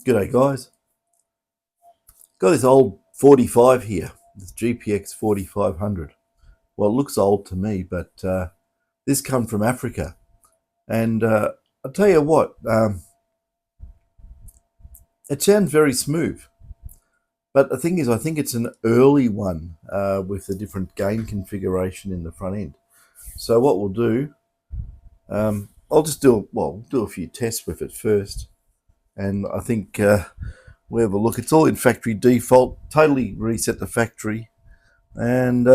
G'day guys. Got this old 45 here, this GPX-4500. Well, it looks old to me, but this come from Africa. And I'll tell you what, it sounds very smooth. But the thing is, I think it's an early one with a different gain configuration in the front end. So what we'll do, I'll just do a few tests with it first. And I think we have a look. It's all in factory default, totally reset the factory. And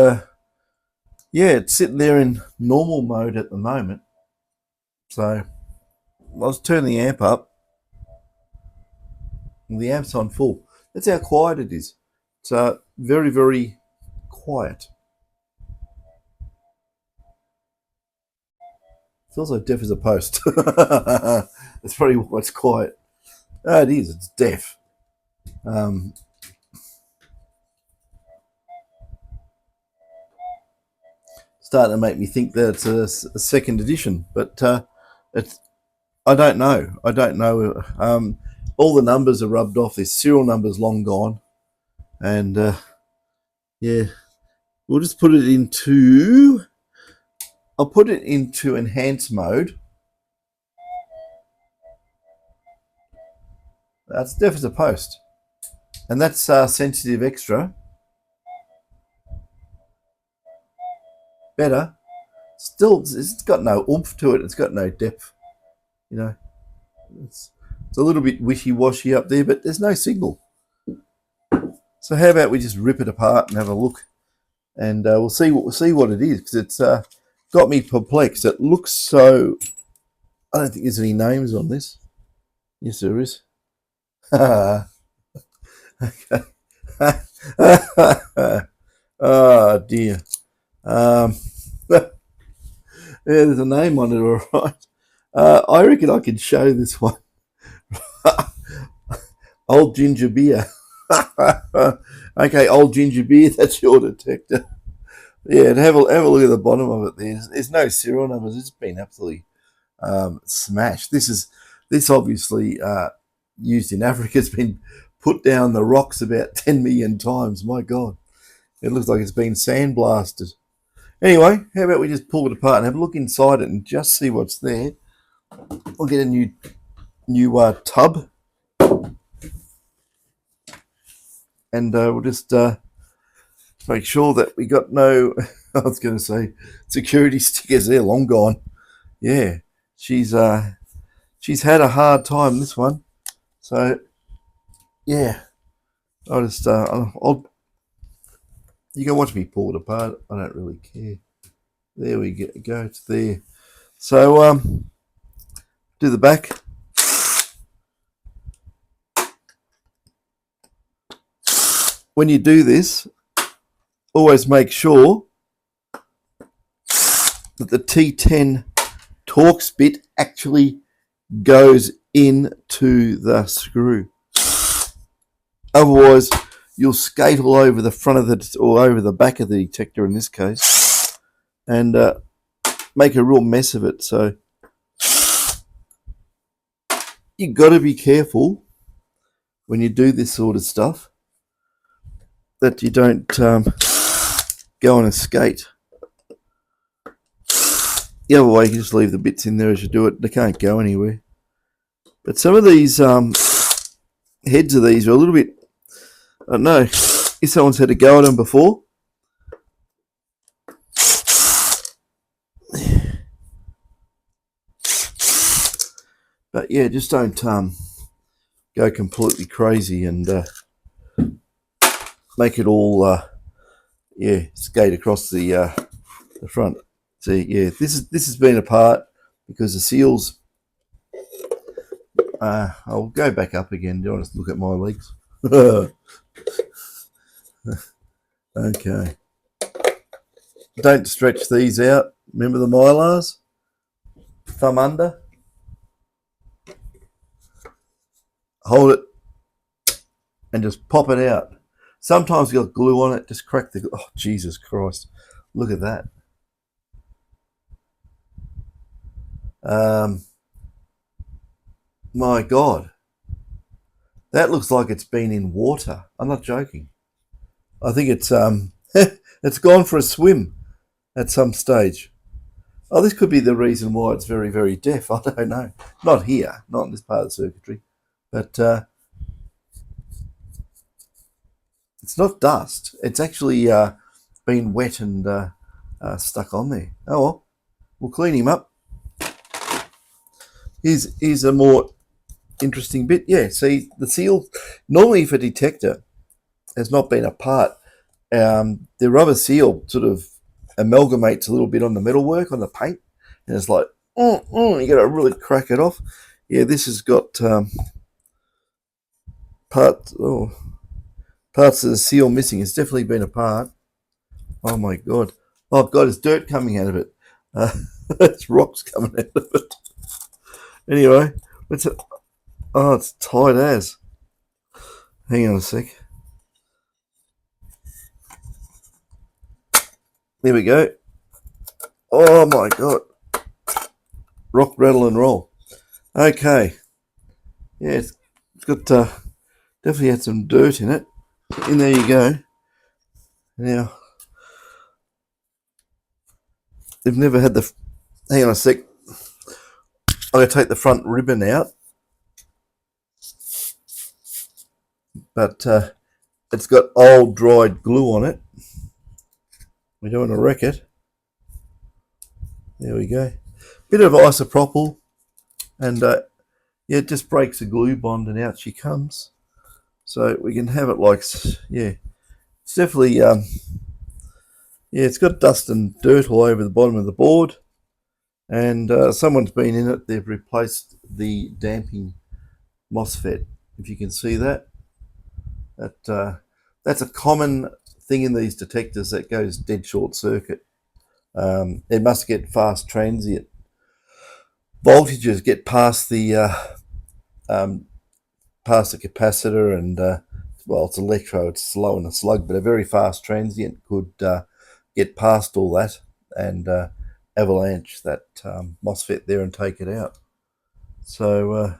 yeah, it's sitting there in normal mode at the moment. So let's turn the amp up. And the amp's on full. That's how quiet it is. It's very, very quiet. It's also deaf as a post. That's probably why it's quiet. Oh, it is. It's deaf. Starting to make me think that it's a second edition, but I don't know. All the numbers are rubbed off. This serial number's long gone, and yeah, we'll just put it into. I'll put it into enhanced mode. That's deaf as a post, and that's sensitive extra. Better. Still, it's got no oomph to it. It's got no depth. You know, it's a little bit wishy-washy up there, but there's no signal. So how about we just rip it apart and have a look, and we'll see what it is, because it's got me perplexed. It looks so. I don't think there's any names on this. Yes, there is. Okay. Oh dear. Yeah, there's a name on it, all right. I reckon I could show this one. Old ginger beer. Okay, old ginger beer, that's your detector. Yeah, have a look at the bottom of it. There's no serial numbers. It's been absolutely smashed. This obviously used in Africa. It's been put down the rocks about 10 million times. My God, it looks like it's been sandblasted. Anyway, how about we just pull it apart and have a look inside it and just see what's there. I'll get a new tub, and we'll just make sure that we got no. I was going to say security stickers. They're long gone. Yeah, she's had a hard time, this one. So yeah, I'll just you can watch me pull it apart. I don't really care. There we go. It's there. So do the back. When you do this, always make sure that the T10 Torx bit actually goes into the screw. Otherwise, you'll skate all over the front of the, or over the back of the detector in this case, and make a real mess of it. So you've got to be careful when you do this sort of stuff that you don't go on a skate. The other way, you can just leave the bits in there as you do it. They can't go anywhere. But some of these heads of these are a little bit, I don't know, if someone's had a go at them before. But yeah, just don't go completely crazy and make it all skate across the front. See, yeah, this has been apart because the seals. I'll go back up again. Do you want to look at my legs? Okay. Don't stretch these out. Remember the Mylars? Thumb under. Hold it and just pop it out. Sometimes you've got glue on it. Just crack the. Oh, Jesus Christ! Look at that. My God. That looks like it's been in water. I'm not joking. I think it's it's gone for a swim at some stage. Oh, this could be the reason why it's very, very deaf. I don't know. Not here, not in this part of the circuitry. But it's not dust. It's actually been wet and stuck on there. Oh well, we'll clean him up. Here's a more interesting bit. Yeah, see, the seal, normally if a detector has not been apart, the rubber seal sort of amalgamates a little bit on the metalwork, on the paint, and it's like, you got to really crack it off. Yeah, this has got parts of the seal missing. It's definitely been apart. Oh my god. Oh god, there's dirt coming out of it. There's rocks coming out of it. Anyway, it's tight as. Hang on a sec. There we go. Oh my god. Rock, rattle and roll. Okay. Yeah, it's got definitely had some dirt in it. And there you go. Now, they've never had the... Hang on a sec. I'm going to take the front ribbon out. But it's got old dried glue on it. We don't want to wreck it. There we go. Bit of isopropyl. And yeah, it just breaks the glue bond and out she comes. So we can have it like, yeah. It's definitely, yeah, it's got dust and dirt all over the bottom of the board. And someone's been in it. They've replaced the damping MOSFET. If you can see that. That's a common thing in these detectors that goes dead short circuit. It must get fast transient. Voltages get past the capacitor, and well, it's electro, it's slow in a slug, but a very fast transient could get past all that and avalanche that MOSFET there and take it out. So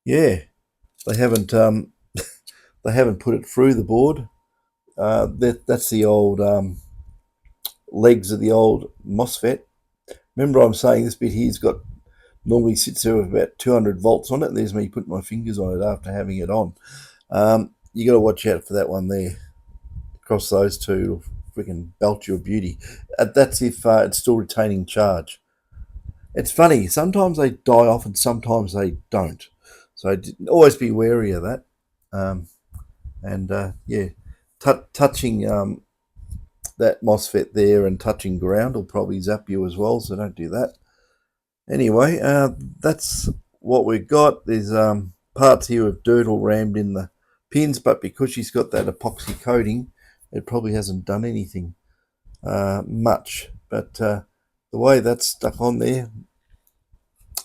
yeah, they haven't they haven't put it through the board. That's the old legs of the old MOSFET. Remember, I'm saying this bit here's got, normally sits there with about 200 volts on it. There's me putting my fingers on it after having it on. You got to watch out for that one there. Across those two, freaking belt your beauty. That's if it's still retaining charge. It's funny, sometimes they die off and sometimes they don't. So always be wary of that. Yeah, touching that MOSFET there and touching ground will probably zap you as well, so don't do that. Anyway, that's what we've got. There's parts here of dirt all rammed in the pins, but because she's got that epoxy coating, it probably hasn't done anything much. But the way that's stuck on there,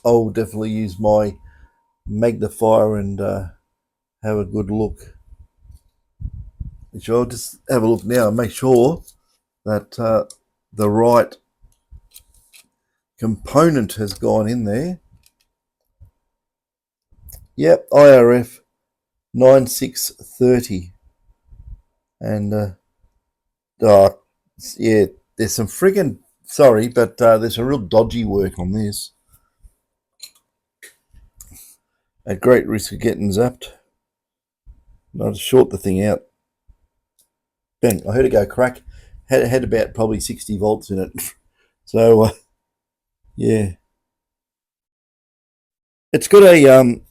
I'll definitely use my magnifier and have a good look. Which I'll just have a look now and make sure that the right component has gone in there. Yep, IRF 9630. And yeah, there's some friggin', sorry, but there's some real dodgy work on this. At great risk of getting zapped. I'll short the thing out. Bang, I heard it go crack. Had about probably 60 volts in it. So, yeah. It's got a,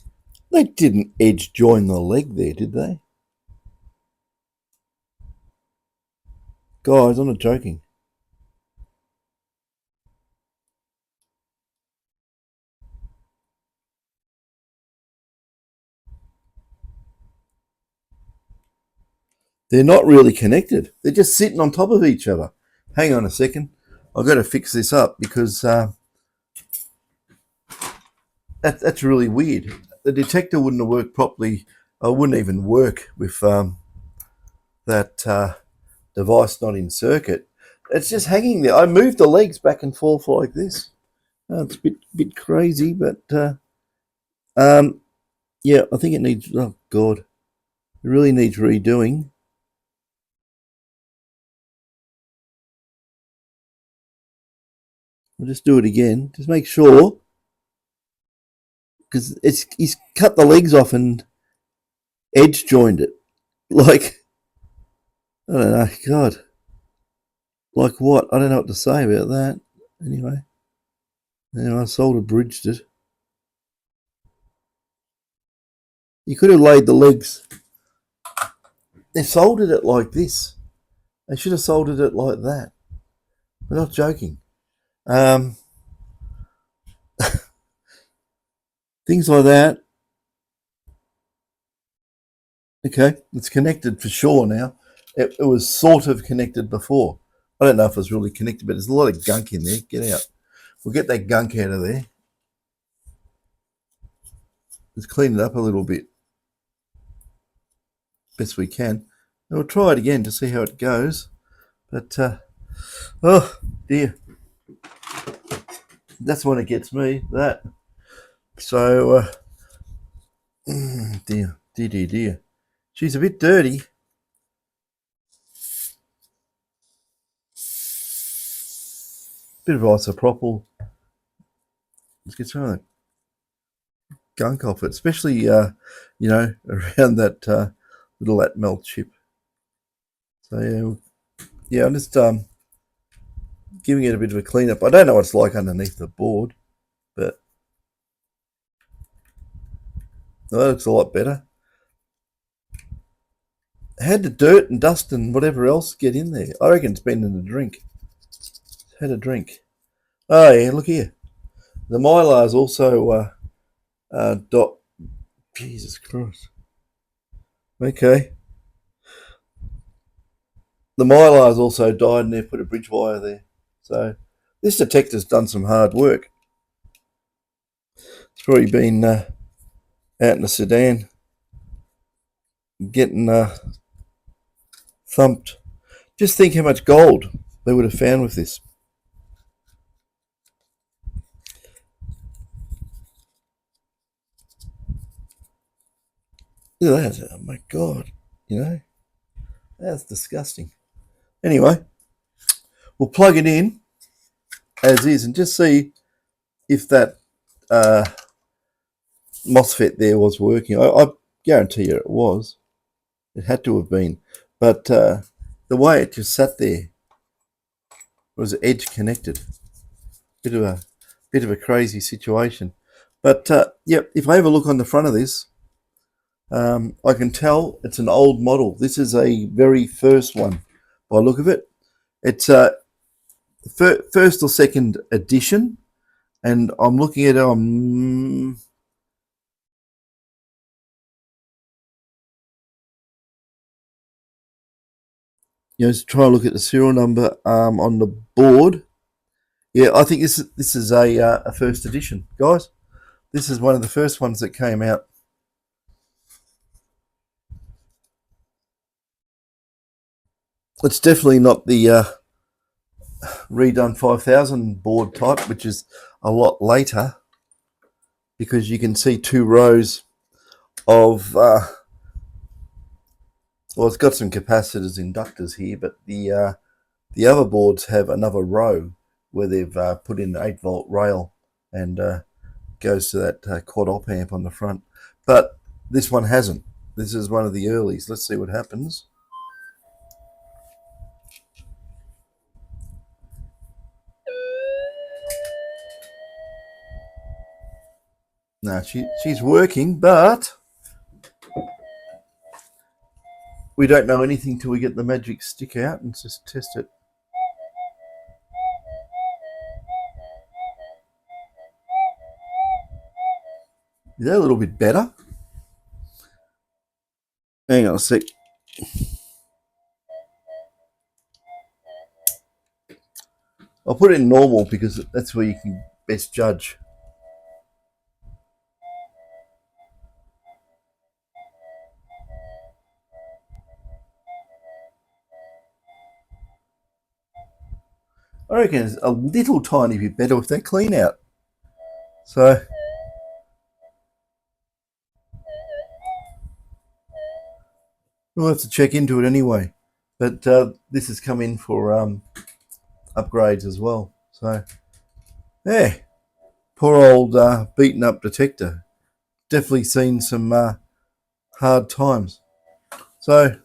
they didn't edge join the leg there, did they? Guys, I'm not joking. They're not really connected. They're just sitting on top of each other. Hang on a second. I've got to fix this up because that's really weird. The detector wouldn't have worked properly. I wouldn't even work with that device not in circuit. It's just hanging there. I moved the legs back and forth like this. It's a bit crazy, but Yeah, I think it needs, oh God, it really needs redoing. I'll just do it again. Just make sure, because he's cut the legs off and edge joined it. Like, I don't know, God. Like what? I don't know what to say about that. Anyway, I solder bridged it. You could have laid the legs. They soldered it like this. They should have soldered it like that. We're not joking. Um, things like that. Okay, it's connected for sure now. It was sort of connected before. I don't know if it was really connected, but there's a lot of gunk in there. Get out. We'll get that gunk out of there. Let's clean it up a little bit. Best we can. And we'll try it again to see how it goes. But, oh dear. That's when it gets me, that. So, dear. She's a bit dirty. Bit of isopropyl. Let's get some of that gunk off it, especially, around that little Atmel chip. So, yeah, I'm just giving it a bit of a cleanup. I don't know what it's like underneath the board, but that looks a lot better. Had the dirt and dust and whatever else get in there. I reckon it's been in a drink. Had a drink. Oh yeah, look here. The Mylar's also dot. Jesus Christ. Okay. The Mylar's also died and they've put a bridge wire there. So this detector's done some hard work. It's probably been out in the Sudan getting thumped. Just think how much gold they would have found with this. Look at that. Oh my God. That's disgusting. Anyway, we'll plug it in as is and just see if that MOSFET there was working. I guarantee you it was. It had to have been. But the way it just sat there was edge connected. Bit of a crazy situation. But if I have a look on the front of this, I can tell it's an old model. This is a very first one by the look of it. It's first or second edition, and I'm looking at it. To try and look at the serial number on the board. Yeah, I think this is a first edition, guys. This is one of the first ones that came out. It's definitely not the redone 5000 board type, which is a lot later, because you can see two rows of it's got some capacitors, inductors here, but the other boards have another row where they've put in an 8-volt rail and goes to that quad op amp on the front. But this one hasn't. This is one of the earlies. Let's see what happens. No, she's working, but we don't know anything till we get the magic stick out and just test it. Is that a little bit better? Hang on a sec. I'll put it in normal because that's where you can best judge. I reckon it's a little tiny bit better with that clean out. So We'll have to check into it anyway. But this has come in for upgrades as well. So, yeah, poor old beaten up detector. Definitely seen some hard times. So,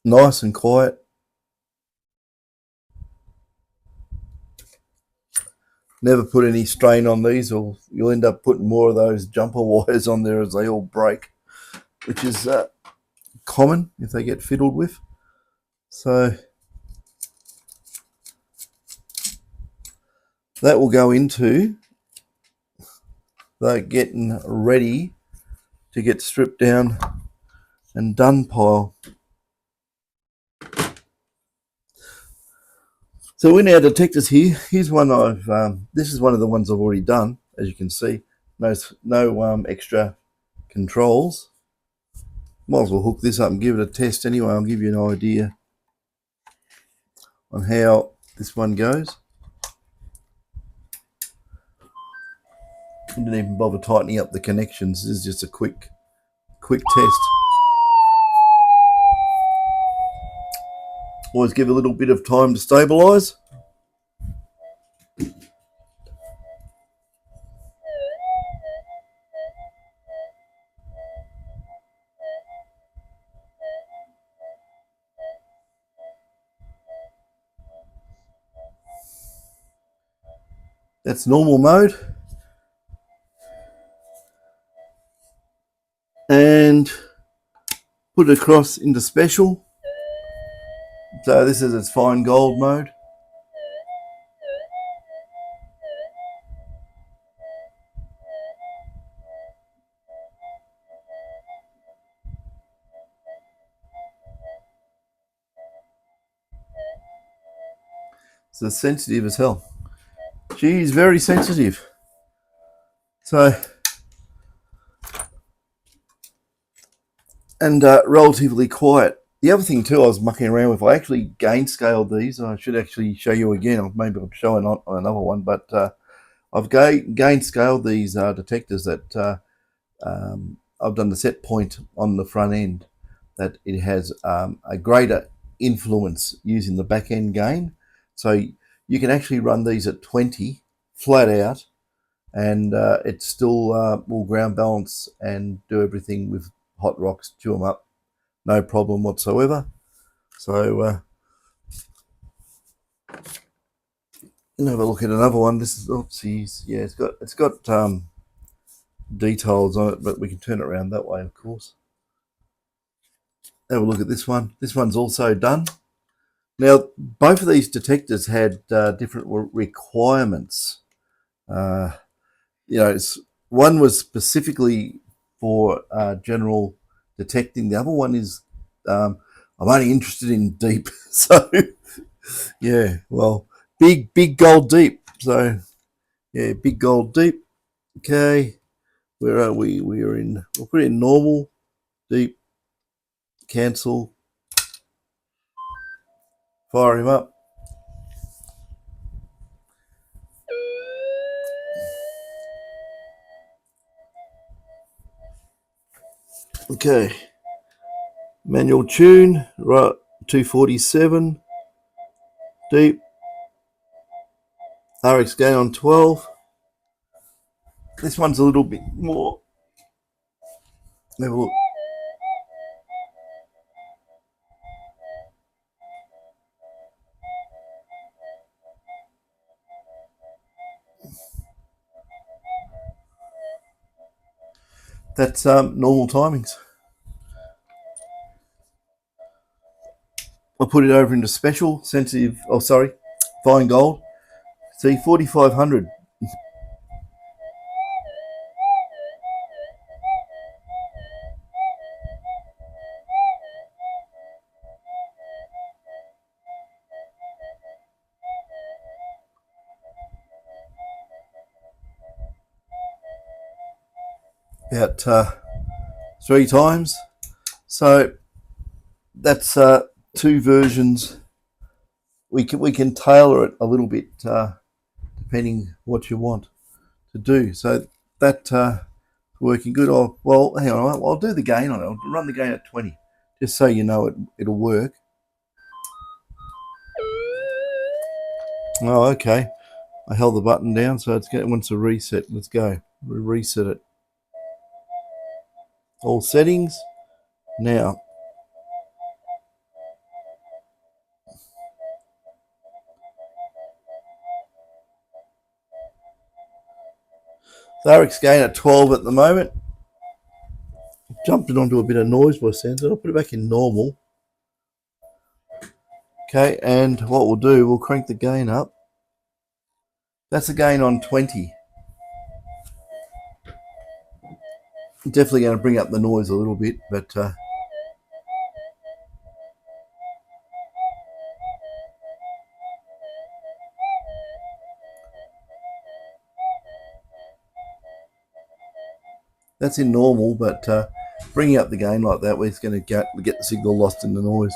nice and quiet. Never put any strain on these, or you'll end up putting more of those jumper wires on there as they all break, which is common if they get fiddled with. So that will go into the getting ready to get stripped down and done pile. So in our detectors here, here's one this is one of the ones I've already done, as you can see. No extra controls. Might as well hook this up and give it a test anyway. I'll give you an idea on how this one goes. I didn't even bother tightening up the connections. This is just a quick test. Always give a little bit of time to stabilize. That's normal mode. And put it across into special. So this is its fine gold mode. So it's sensitive as hell. She's very sensitive. So, and relatively quiet. The other thing too I was mucking around with, I actually gain scaled these. I should actually show you again, or maybe I'll show on another one, but I've gain scaled these detectors that I've done the set point on the front end, that it has a greater influence using the back end gain. So you can actually run these at 20 flat out, and it still will ground balance and do everything with hot rocks, chew them up, no problem whatsoever. So have a look at another one. This is, oopsies, yeah, it's got details on it, but we can turn it around that way, of course. Have a look at this one. This one's also done. Now, both of these detectors had different requirements. One was specifically for general detecting. The other one is I'm only interested in deep. So, yeah, well, big gold deep. So, yeah, big gold deep. Okay, where are we? We'll put it in normal, deep, cancel, fire him up. Okay, manual tune, right, 247, deep, RX gain on 12. This one's a little bit more. Have a look. That's normal timings. I'll put it over into special, sensitive, fine gold. See, 4500. About 3 times. So that's 2 versions. We can tailor it a little bit depending what you want to do. So that Working good. Oh, well, hang on. I'll do the gain on it. I'll run the gain at 20, just so you know it'll work. Oh, okay. I held the button down, so it wants to reset. Let's go. Reset it. All settings. Now, RX gain at 12 at the moment. Jumped it onto a bit of noise by sensor. I'll put it back in normal. Okay, and what we'll do, we'll crank the gain up. That's a gain on 20. Definitely going to bring up the noise a little bit, but that's in normal. But bringing up the gain like that, we're going to get the signal lost in the noise.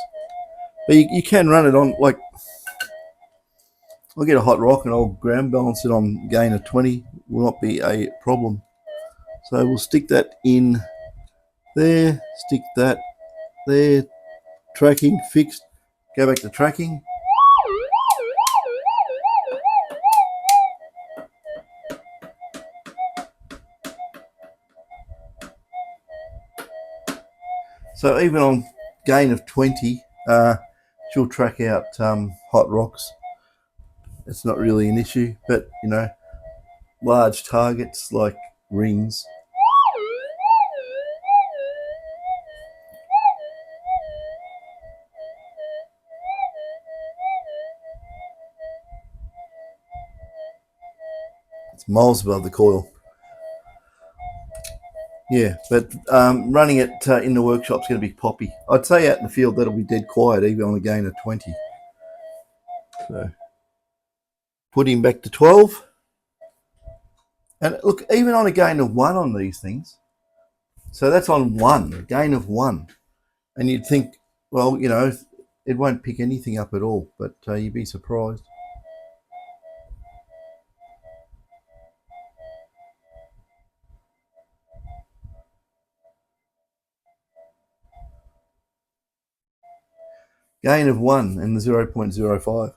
But you can run it on, like, I'll get a hot rock and I'll ground balance it on gain of 20. Will not be a problem. So we'll stick that in there, stick that there, tracking, fixed, go back to tracking. So even on gain of 20, she'll track out hot rocks. It's not really an issue, but large targets like rings, it's miles above the coil. Yeah, but running it in the workshop's going to be poppy. I'd say out in the field that'll be dead quiet, even on a gain of 20. So put him back to 12. And look, even on a gain of 1 on these things, so that's on 1, a gain of 1. And you'd think, well, it won't pick anything up at all, but you'd be surprised. Gain of 1 and the 0.05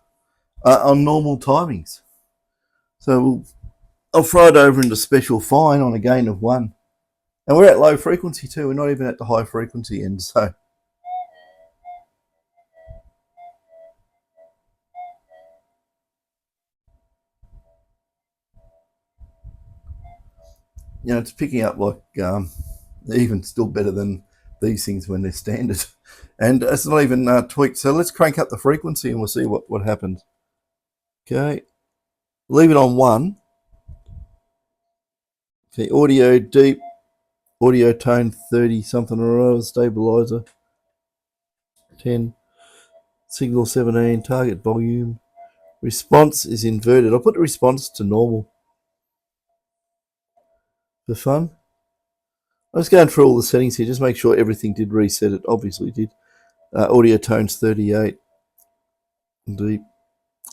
on normal timings. So I'll throw it over into special fine on a gain of 1. And we're at low frequency too. We're not even at the high frequency end. So it's picking up like even still better than these things when they're standard. And it's not even tweaked. So let's crank up the frequency and we'll see what happens. Okay. Leave it on 1. Okay, audio deep, audio tone 30 something or other, stabilizer 10, signal 17, target volume, response is inverted. I'll put the response to normal for fun. I was going through all the settings here, just make sure everything did reset. It obviously did. Audio tones 38, deep,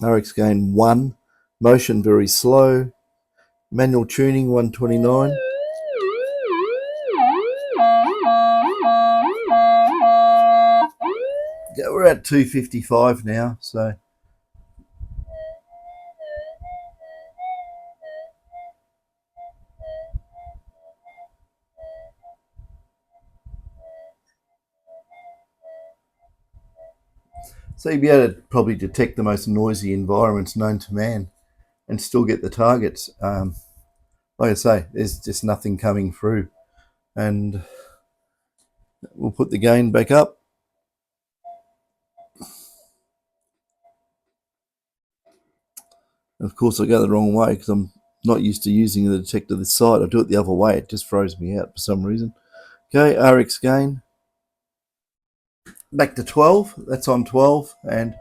RX gain 1, motion very slow, manual tuning 129. Yeah, we're at 255 now, so you'd be able to probably detect the most noisy environments known to man and still get the targets. Like I say, there's just nothing coming through. And we'll put the gain back up. And of course, I go the wrong way because I'm not used to using the detector this side. I do it the other way. It just throws me out for some reason. Okay, RX gain. Back to 12. That's on 12. And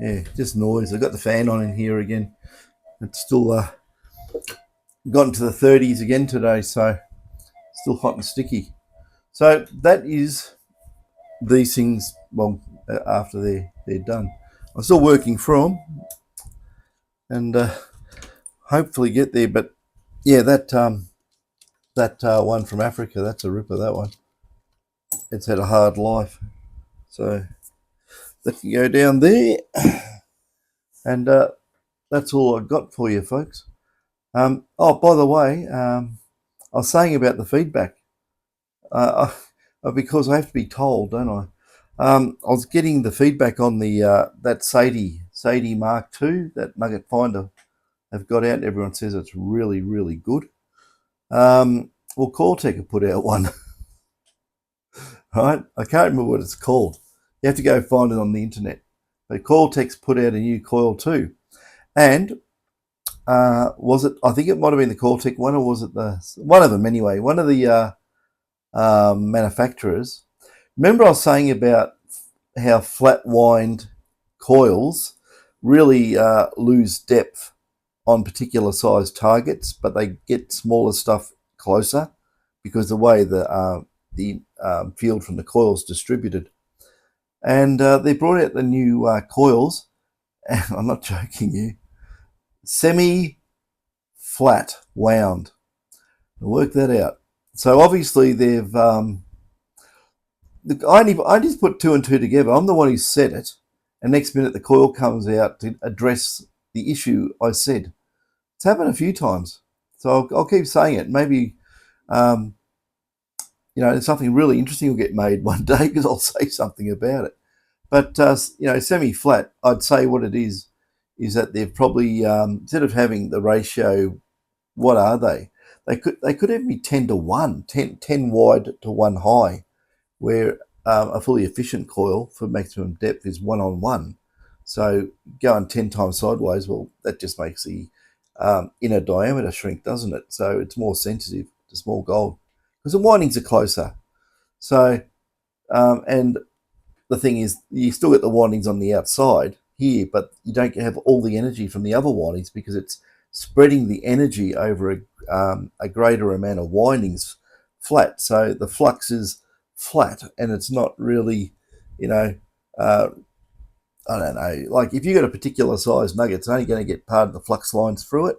yeah, just noise. I've got the fan on in here again. It's still gotten to the 30s again today, so still hot and sticky. So that is these things. Well, after they're done, I'm still working through them, and hopefully get there. But yeah, that one from Africa, that's a ripper. That one, it's had a hard life, so that can go down there, and that's all I've got for you, folks. Oh, by the way, I was saying about the feedback. Because I have to be told, don't I? I was getting the feedback on the that Sadie Mark II, that nugget finder have got out. Everyone says it's really, really good. Well, Cortec have put out one, right? I can't remember what it's called. You have to go find it on the internet. But Cortec's put out a new coil too, and was it? I think it might have been the Cortec one, or was it one of them anyway? One of the manufacturers. Remember, I was saying about how flat wind coils really lose depth on particular size targets, but they get smaller stuff closer because the way the field from the coil is distributed. And they brought out the new coils, and I'm not joking you, semi-flat wound. Work that out. So obviously they've I just put two and two together. I'm the one who said it, and next minute the coil comes out to address the issue I said. It's happened a few times, so I'll keep saying it. Maybe something really interesting will get made one day because I'll say something about it. But semi-flat, I'd say what it is that they've probably instead of having the ratio, what are they? They could even be 10 to 1, 10 wide to 1 high, where a fully efficient coil for maximum depth is 1-on-1. So going 10 times sideways, well, that just makes the inner diameter shrink, doesn't it? So it's more sensitive to small gold because the windings are closer. So, and the thing is, you still get the windings on the outside here, but you don't have all the energy from the other windings because it's spreading the energy over a greater amount of windings flat. So the flux is flat, and it's not really, I don't know, like if you got a particular size nugget, it's only going to get part of the flux lines through it.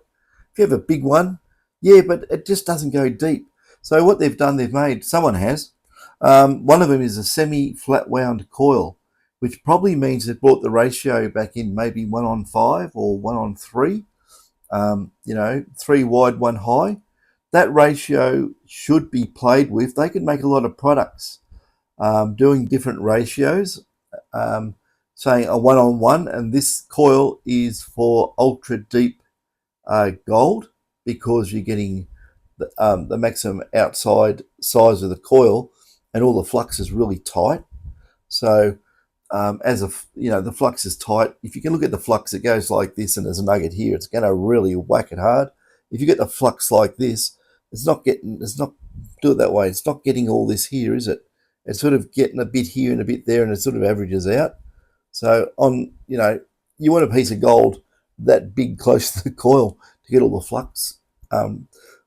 If you have a big one, yeah, but it just doesn't go deep. So what they've done, someone has, one of them is a semi-flat wound coil, which probably means they brought the ratio back in maybe 1-on-5 or 1-on-3, 3 wide, 1 high. That ratio should be played with. They could make a lot of products doing different ratios, saying a 1-on-1, and this coil is for ultra deep gold because you're getting the maximum outside size of the coil, and all the flux is really tight. So the flux is tight. If you can look at the flux, it goes like this, and there's a nugget here. It's going to really whack it hard. If you get the flux like this, it's not do it that way. It's not getting all this here, is it? It's sort of getting a bit here and a bit there, and it sort of averages out. So you want a piece of gold that big close to the coil to get all the flux,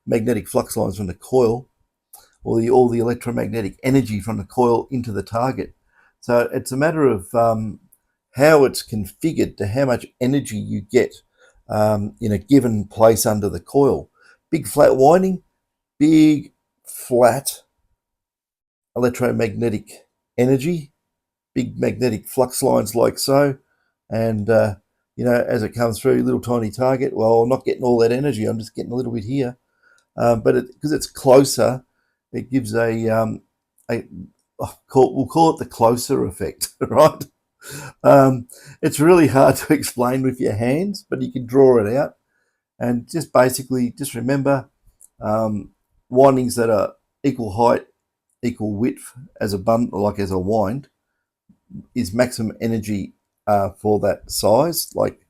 magnetic flux lines from the coil, or all the electromagnetic energy from the coil into the target. So it's a matter of how it's configured to how much energy you get in a given place under the coil. Big flat winding, big flat electromagnetic energy, big magnetic flux lines like so, and as it comes through, little tiny target. Well, I'm not getting all that energy. I'm just getting a little bit here, but because it's closer, it gives we'll call it the closer effect, right? It's really hard to explain with your hands, but you can draw it out, and just remember windings that are equal height, equal width as a bundle, like as a wind, is maximum energy for that size. Like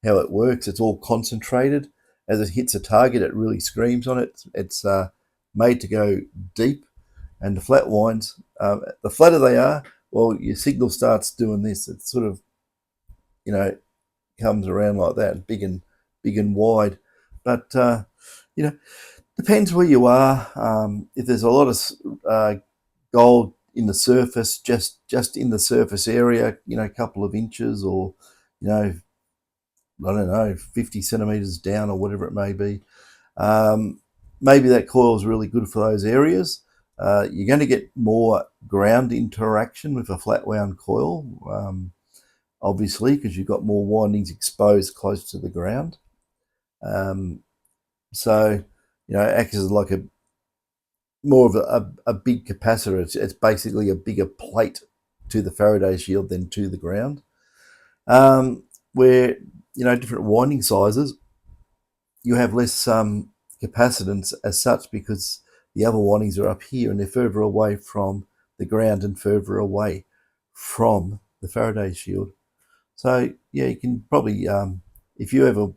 how it works, it's all concentrated. As it hits a target, it really screams on it. It's made to go deep, and the flat winds, the flatter they are, well, your signal starts doing this. It sort of, comes around like that, big and wide. But depends where you are. If there's a lot of gold in the surface, just in the surface area, a couple of inches, or I don't know, 50 centimeters down or whatever it may be. Maybe that coil is really good for those areas. You're going to get more ground interaction with a flat wound coil, obviously, because you've got more windings exposed close to the ground. So, acts as like more of a big capacitor. It's basically a bigger plate to the Faraday shield than to the ground. Where, different winding sizes, you have less capacitance as such, because the other windings are up here and they're further away from the ground and further away from the Faraday shield. So yeah, you can probably, if you ever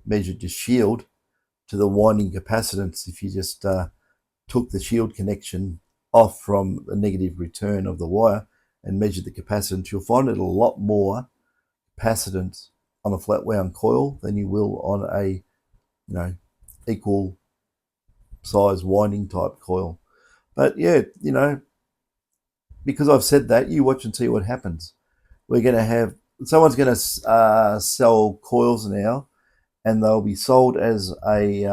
measured your shield to the winding capacitance, if you just took the shield connection off from the negative return of the wire and measured the capacitance, you'll find it a lot more capacitance on a flat wound coil than you will on a equal size winding type coil. But yeah, because I've said that, you watch and see what happens. We're going to have, someone's going to sell coils now, and they'll be sold as a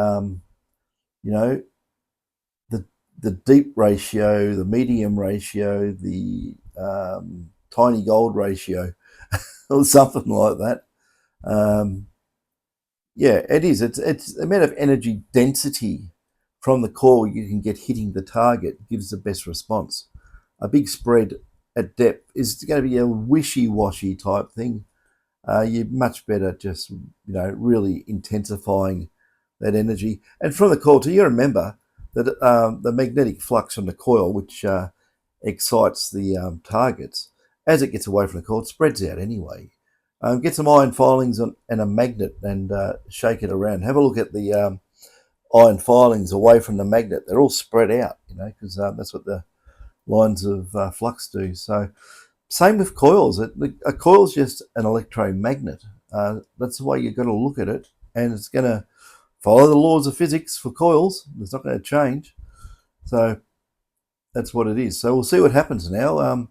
the deep ratio, the medium ratio, the tiny gold ratio, or something like that. Yeah, it is. It's the amount of energy density from the coil you can get hitting the target gives the best response. A big spread at depth is going to be a wishy-washy type thing. You're much better just really intensifying that energy. And from the coil too, you remember that the magnetic flux from the coil, which excites the targets, as it gets away from the coil, it spreads out anyway. Get some iron filings and a magnet and shake it around. Have a look at the iron filings away from the magnet. They're all spread out, because that's what the lines of flux do. So same with coils. A coil's just an electromagnet. That's the way you've got to look at it, and it's going to follow the laws of physics for coils. It's not going to change. So that's what it is. So we'll see what happens now.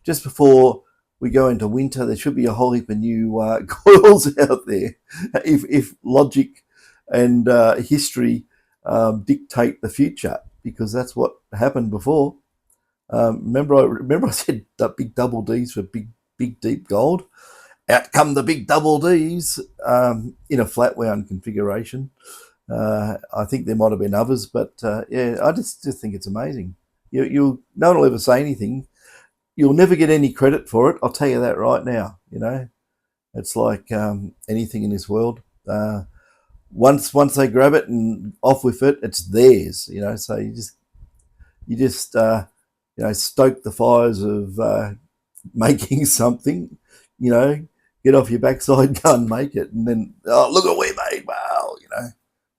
Just before we go into winter, there should be a whole heap of new coils out there, if logic and history dictate the future, because that's what happened before. Remember I said that big double Ds for big deep gold. Out come the big double Ds in a flat wound configuration. I think there might have been others, but yeah, I just think it's amazing. No one will ever say anything. You'll never get any credit for it. I'll tell you that right now. It's like anything in this world. Once they grab it and off with it, it's theirs. So you just stoke the fires of making something. Get off your backside, go and make it, and then look what we made. Wow,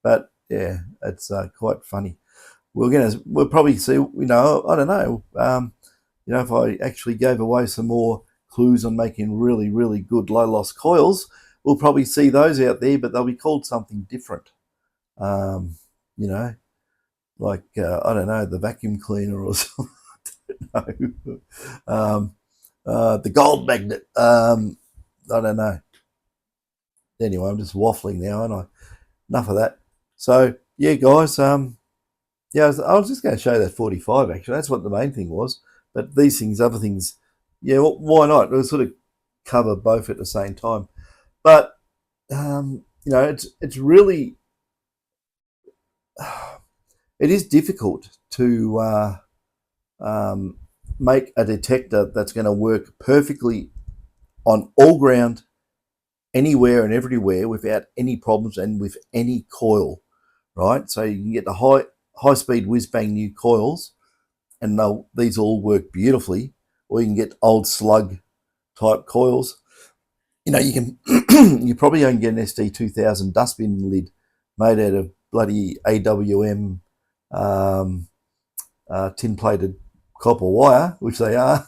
But yeah, it's quite funny. We'll probably see. I don't know. If I actually gave away some more clues on making really, really good low loss coils, we'll probably see those out there, but they'll be called something different. Like I don't know, the vacuum cleaner or something. The gold magnet. I don't know. Anyway, I'm just waffling now, and enough of that. So yeah, guys. Yeah, I was just going to show that 45. Actually, that's what the main thing was. But these things, other things, yeah, well, why not? We'll sort of cover both at the same time. But it's really it is difficult to make a detector that's going to work perfectly on all ground, anywhere and everywhere, without any problems and with any coil, right? So you can get the high speed whiz bang new coils, and these all work beautifully. Or you can get old slug type coils. You can you probably only get an SD2000 dustbin lid made out of bloody AWM tin plated copper wire, which they are.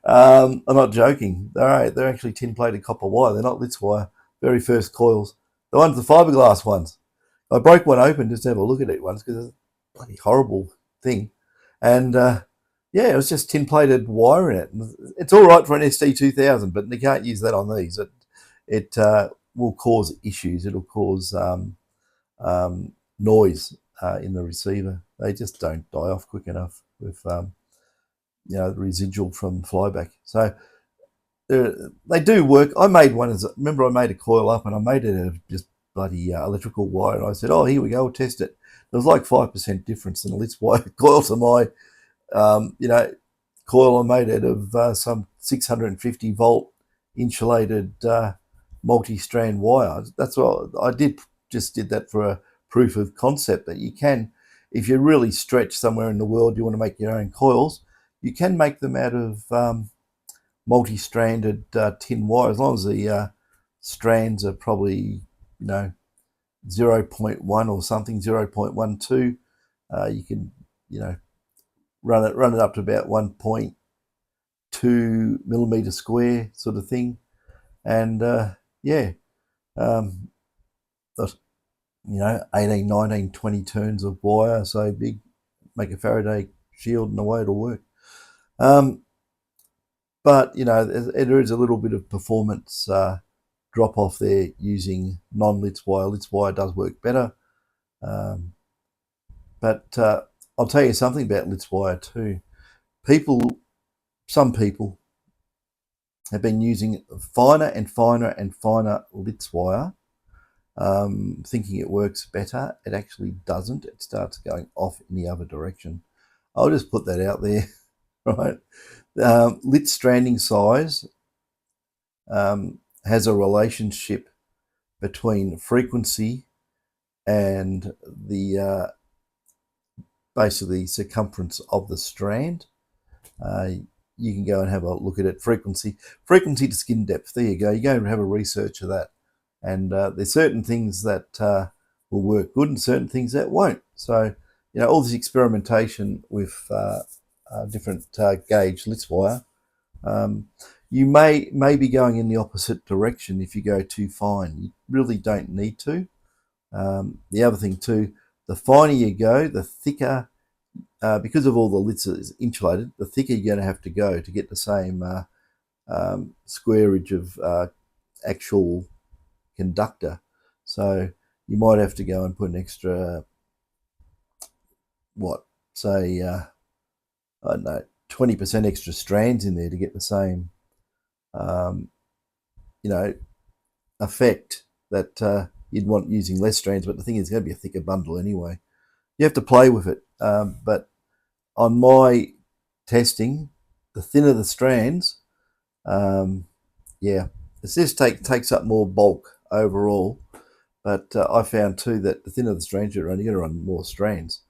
I'm not joking. They're actually tin plated copper wire. They're not Litz wire. Very first coils. The fiberglass ones. I broke one open just to have a look at it once, because it's bloody horrible thing. And yeah, it was just tin plated wire in it. It's all right for an SD2000, but you can't use that on these. It will cause issues. It'll cause noise in the receiver. They just don't die off quick enough with the residual from flyback. So they do work. I made one. Remember, I made a coil up, and I made it out of just bloody electrical wire. And I said, "Oh, here we go. We'll test it." There was like 5% difference in the Litz wire coil to my, coil I made out of some 650 volt insulated multi-strand wire. That's what I did. Just did that for a proof of concept that you can, if you're really stretched somewhere in the world, you want to make your own coils, you can make them out of multi-stranded tin wire, as long as the strands are probably 0.1 or something, 0.12. You can run it up to about 1.2 millimeter square sort of thing, and yeah, 18, 19, 20 turns of wire so big, make a Faraday shield, and away it'll work. But there is a little bit of performance drop off there using non-Litz wire. Litz wire does work better, but I'll tell you something about Litz wire too. Some people have been using finer and finer and finer Litz wire, thinking it works better. It actually doesn't. It starts going off in the other direction. I'll just put that out there, right? Litz stranding size has a relationship between frequency and the basically circumference of the strand. You can go and have a look at it. Frequency to skin depth. There you go. You go and have a research of that. And there's certain things that will work good and certain things that won't. So, all this experimentation with different gauge Litz wire, you may be going in the opposite direction if you go too fine. You really don't need to. The other thing too, the finer you go, the thicker, because of all the Litz is insulated, the thicker you're going to have to go to get the same squareage of actual conductor. So you might have to go and put an extra, say, I don't know, 20% extra strands in there to get the same, effect that you'd want using less strands. But the thing is, it's going to be a thicker bundle anyway. You have to play with it. But on my testing, the thinner the strands, it just takes up more bulk overall. But I found too that the thinner the strands you're going to run more strands.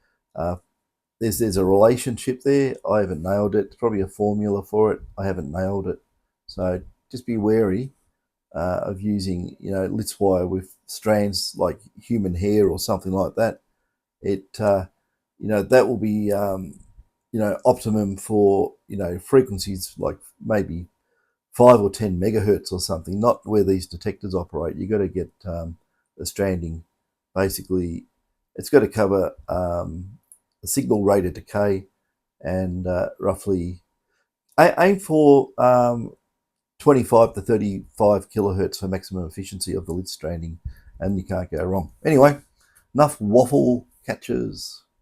There's a relationship there. I haven't nailed it. It's probably a formula for it. I haven't nailed it. So just be wary of using, Litz wire with strands like human hair or something like that. It, that will be, optimum for, frequencies like maybe 5 or 10 megahertz or something, not where these detectors operate. You got to get the stranding. Basically, it's got to cover the signal rate of decay and roughly aim for 25 to 35 kilohertz for maximum efficiency of the Litz stranding, and you can't go wrong. Anyway, enough waffle, catches.